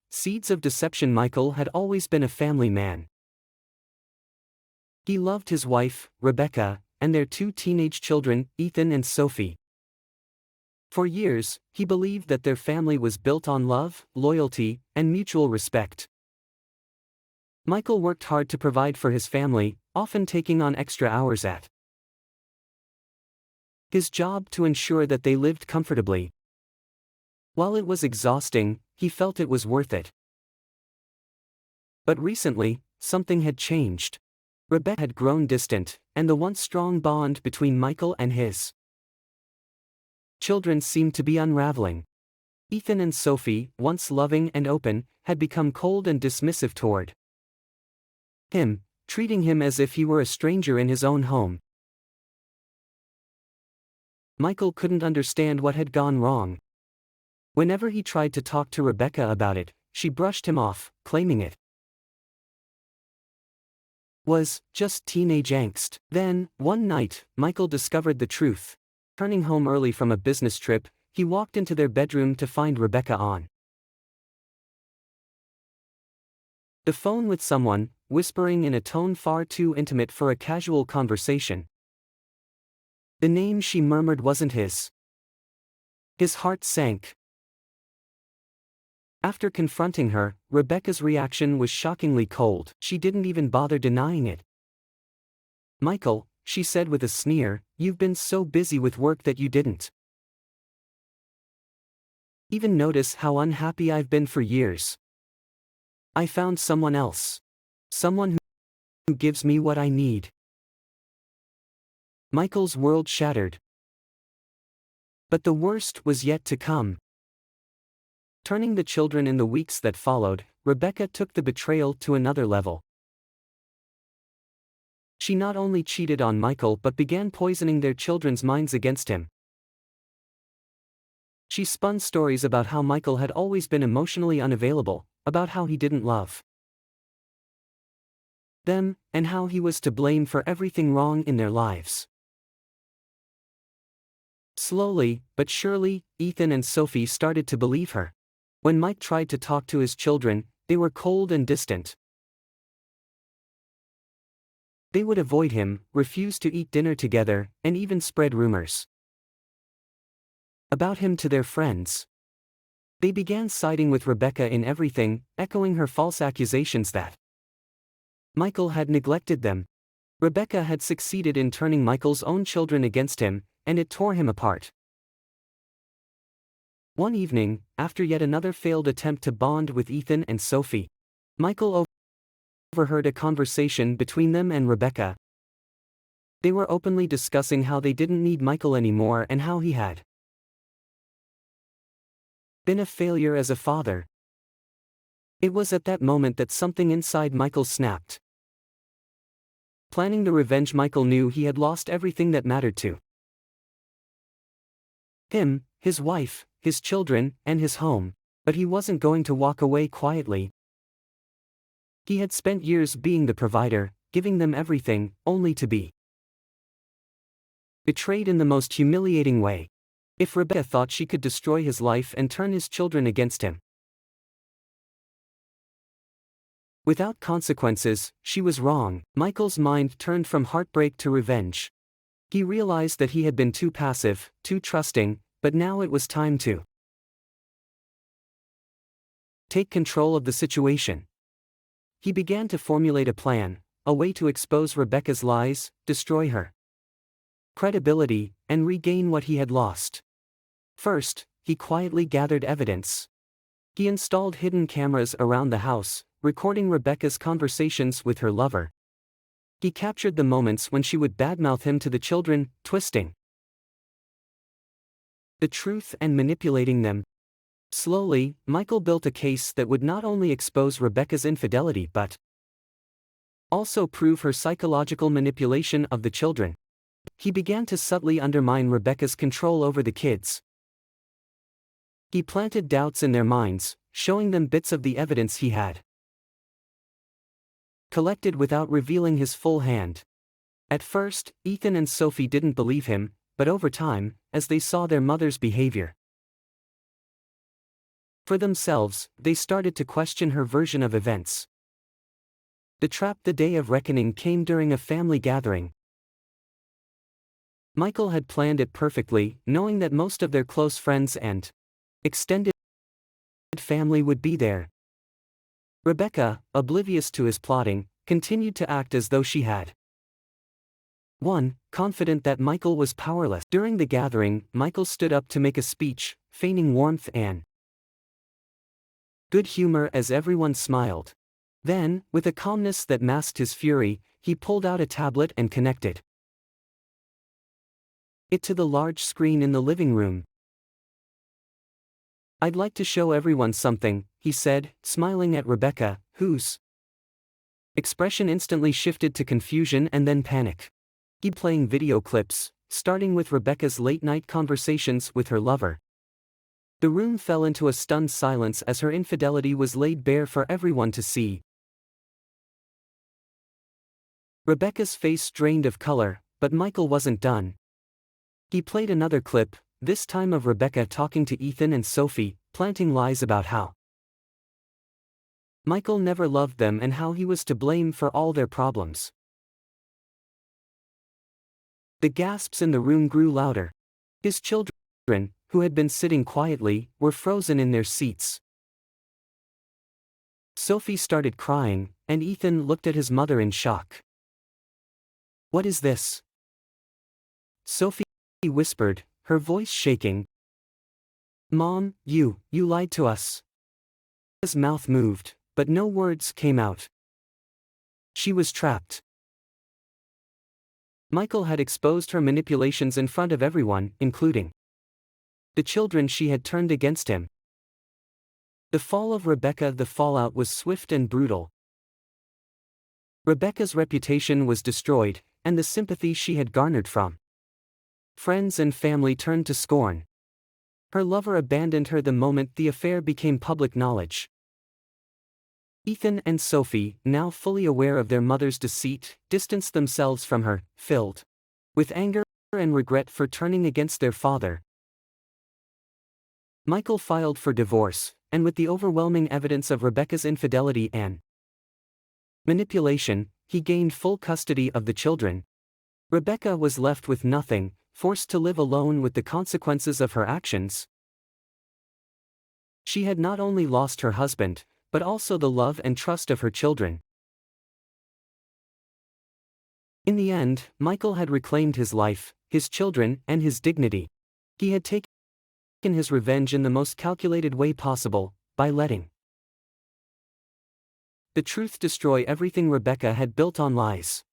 seeds of deception. Michael had always been a family man. He loved his wife, Rebecca, and their two teenage children, Ethan and Sophie. For years, he believed that their family was built on love, loyalty, and mutual respect. Michael worked hard to provide for his family, often taking on extra hours at his job to ensure that they lived comfortably. While it was exhausting, he felt it was worth it. But recently, something had changed. Rebecca had grown distant, and the once strong bond between Michael and his children seemed to be unraveling. Ethan and Sophie, once loving and open, had become cold and dismissive toward him, treating him as if he were a stranger in his own home. Michael couldn't understand what had gone wrong. Whenever he tried to talk to Rebecca about it, she brushed him off, claiming it was just teenage angst. Then, one night, Michael discovered the truth. Returning home early from a business trip, he walked into their bedroom to find Rebecca on the phone with someone, whispering in a tone far too intimate for a casual conversation. The name she murmured wasn't his. His heart sank. After confronting her, Rebecca's reaction was shockingly cold. She didn't even bother denying it. "Michael," she said with a sneer, "you've been so busy with work that you didn't even notice how unhappy I've been for years. I found someone else. Someone who gives me what I need." Michael's world shattered. But the worst was yet to come. Turning the children in the weeks that followed, Rebecca took the betrayal to another level. She not only cheated on Michael but began poisoning their children's minds against him. She spun stories about how Michael had always been emotionally unavailable, about how he didn't love them, and how he was to blame for everything wrong in their lives. Slowly, but surely, Ethan and Sophie started to believe her. When Mike tried to talk to his children, they were cold and distant. They would avoid him, refuse to eat dinner together, and even spread rumors about him to their friends. They began siding with Rebecca in everything, echoing her false accusations that Michael had neglected them. Rebecca had succeeded in turning Michael's own children against him, and it tore him apart. One evening, after yet another failed attempt to bond with Ethan and Sophie, Michael overheard a conversation between them and Rebecca. They were openly discussing how they didn't need Michael anymore and how he had been a failure as a father. It was at that moment that something inside Michael snapped. Planning the revenge, Michael knew he had lost everything that mattered to him, his wife, his children, and his home, but he wasn't going to walk away quietly. He had spent years being the provider, giving them everything, only to be betrayed in the most humiliating way. If Rebecca thought she could destroy his life and turn his children against him without consequences, she was wrong. Michael's mind turned from heartbreak to revenge. He realized that he had been too passive, too trusting, but now it was time to take control of the situation. He began to formulate a plan, a way to expose Rebecca's lies, destroy her credibility, and regain what he had lost. First, he quietly gathered evidence. He installed hidden cameras around the house, recording Rebecca's conversations with her lover. He captured the moments when she would badmouth him to the children, twisting the truth and manipulating them. Slowly, Michael built a case that would not only expose Rebecca's infidelity but also prove her psychological manipulation of the children. He began to subtly undermine Rebecca's control over the kids. He planted doubts in their minds, showing them bits of the evidence he had collected without revealing his full hand. At first, Ethan and Sophie didn't believe him, but over time, as they saw their mother's behavior For themselves, they started to question her version of events. The trap. The day of reckoning came during a family gathering. Michael had planned it perfectly, knowing that most of their close friends and extended family would be there. Rebecca, oblivious to his plotting, continued to act as though she had won, confident that Michael was powerless. During the gathering, Michael stood up to make a speech, feigning warmth and good humor as everyone smiled. Then, with a calmness that masked his fury, he pulled out a tablet and connected it to the large screen in the living room. "I'd like to show everyone something," he said, smiling at Rebecca, whose expression instantly shifted to confusion and then panic. He playing video clips, starting with Rebecca's late-night conversations with her lover. The room fell into a stunned silence as her infidelity was laid bare for everyone to see. Rebecca's face drained of color, but Michael wasn't done. He played another clip, this time of Rebecca talking to Ethan and Sophie, planting lies about how Michael never loved them and how he was to blame for all their problems. The gasps in the room grew louder. His children, who had been sitting quietly, were frozen in their seats. Sophie started crying, and Ethan looked at his mother in shock. "What is this?" Sophie whispered, her voice shaking. "Mom, you lied to us." His mouth moved, but no words came out. She was trapped. Michael had exposed her manipulations in front of everyone, including the children she had turned against him. The fall of Rebecca. The fallout was swift and brutal. Rebecca's reputation was destroyed, and the sympathy she had garnered from friends and family turned to scorn. Her lover abandoned her the moment the affair became public knowledge. Ethan and Sophie, now fully aware of their mother's deceit, distanced themselves from her, filled with anger and regret for turning against their father. Michael filed for divorce, and with the overwhelming evidence of Rebecca's infidelity and manipulation, he gained full custody of the children. Rebecca was left with nothing, forced to live alone with the consequences of her actions. She had not only lost her husband, but also the love and trust of her children. In the end, Michael had reclaimed his life, his children, and his dignity. He had taken his revenge in the most calculated way possible, by letting the truth destroy everything Rebecca had built on lies.